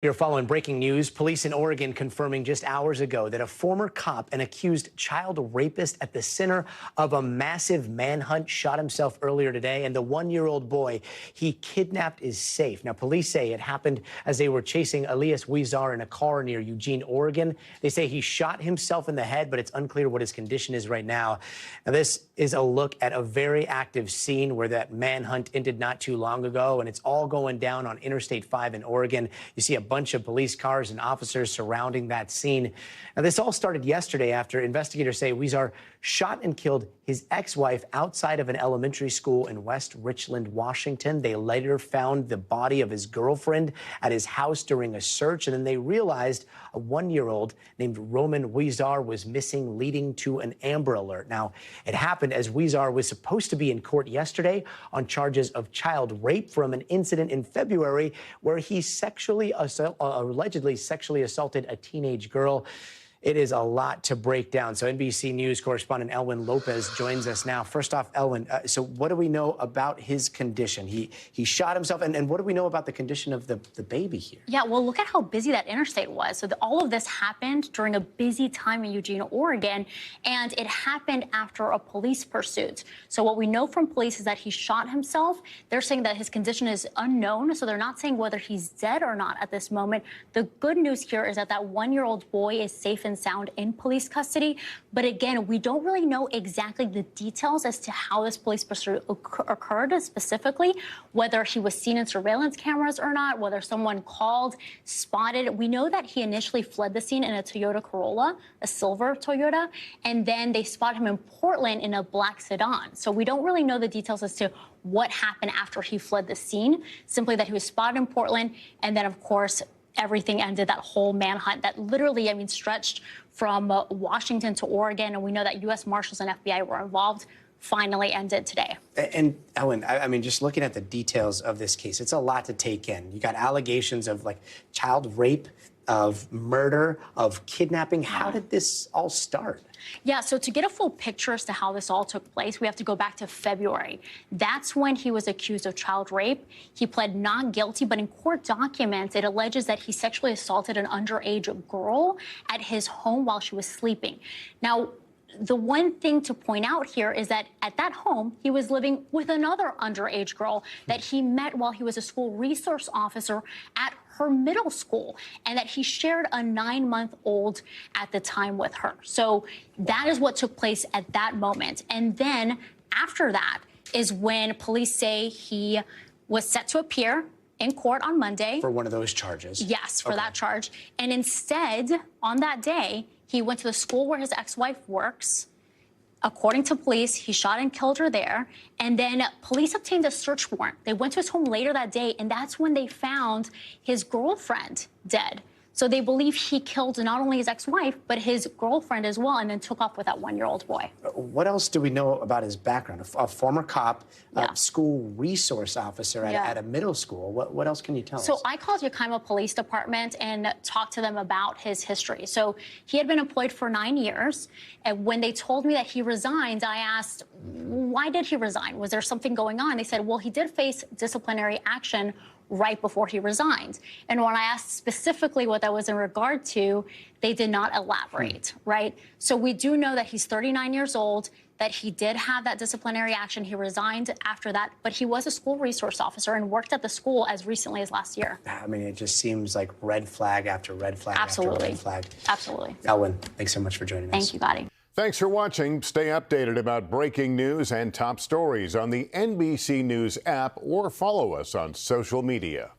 You're following breaking news. Police in Oregon confirming just hours ago that a former cop and accused child rapist at the center of a massive manhunt shot himself earlier today. And the one-year-old boy he kidnapped is safe. Now, police say it happened as they were chasing Elias Huizar in a car near Eugene, Oregon. They say he shot himself in the head, but it's unclear what his condition is right now. Now, this is a look at a very active scene where that manhunt ended not too long ago, and it's all going down on Interstate 5 in Oregon. You see a bunch of police cars and officers surrounding that scene. Now, this all started yesterday after investigators say Huizar shot and killed his ex-wife outside of an elementary school in West Richland, Washington. They later found the body of his girlfriend at his house during a search, and then they realized a one-year-old named Roman Huizar was missing, leading to an Amber Alert. Now, it happened as Huizar was supposed to be in court yesterday on charges of child rape from an incident in February where he allegedly sexually assaulted a teenage girl. It is a lot to break down. So NBC News correspondent Elwin Lopez joins us now. First off, Elwin, so what do we know about his condition? He shot himself, and what do we know about the condition of the baby here? Yeah, well, look at how busy that interstate was. So all of this happened during a busy time in Eugene, Oregon, and it happened after a police pursuit. So what we know from police is that he shot himself. They're saying that his condition is unknown, so they're not saying whether he's dead or not at this moment. The good news here is that that one-year-old boy is safe and sound in police custody. But again, we don't really know exactly the details as to how this police pursuit occurred specifically, whether he was seen in surveillance cameras or not, whether someone called, spotted. We know that he initially fled the scene in a Toyota Corolla, a silver Toyota, and then they spot him in Portland in a black sedan. So we don't really know the details as to what happened after he fled the scene, simply that he was spotted in Portland, and then, of course, everything ended, that whole manhunt that literally, stretched from Washington to Oregon. And we know that U.S. Marshals and FBI were involved, finally ended today. And Ellen, just looking at the details of this case, it's a lot to take in. You got allegations of child rape, of murder, of kidnapping. How did this all start? Yeah, so to get a full picture as to how this all took place, we have to go back to February. That's when he was accused of child rape. He pled not guilty, but in court documents, it alleges that he sexually assaulted an underage girl at his home while she was sleeping. Now, the one thing to point out here is that at that home, he was living with another underage girl that he met while he was a school resource officer at her middle school, and that he shared a 9-month-old at the time with her. So that is what took place at that moment. And then after that is when police say he was set to appear in court on Monday. For one of those charges? Yes, for that charge. And instead, on that day, he went to the school where his ex-wife works. According to police, he shot and killed her there. And then police obtained a search warrant. They went to his home later that day, and that's when they found his girlfriend dead. So they believe he killed not only his ex-wife, but his girlfriend as well, and then took off with that one-year-old boy. What else do we know about his background? A former cop, a school resource officer at a middle school. What else can you tell us? So I called Yakima Police Department and talked to them about his history. So he had been employed for 9 years. And when they told me that he resigned, I asked, why did he resign? Was there something going on? They said, well, he did face disciplinary action right before he resigned. And when I asked specifically what that was in regard to, they did not elaborate, right? So we do know that he's 39 years old, that he did have that disciplinary action. He resigned after that, but he was a school resource officer and worked at the school as recently as last year. It just seems like red flag after red flag after red flag. Absolutely. Elwin, thanks so much for joining us. Thank you, Gotti. Thanks for watching. Stay updated about breaking news and top stories on the NBC News app or follow us on social media.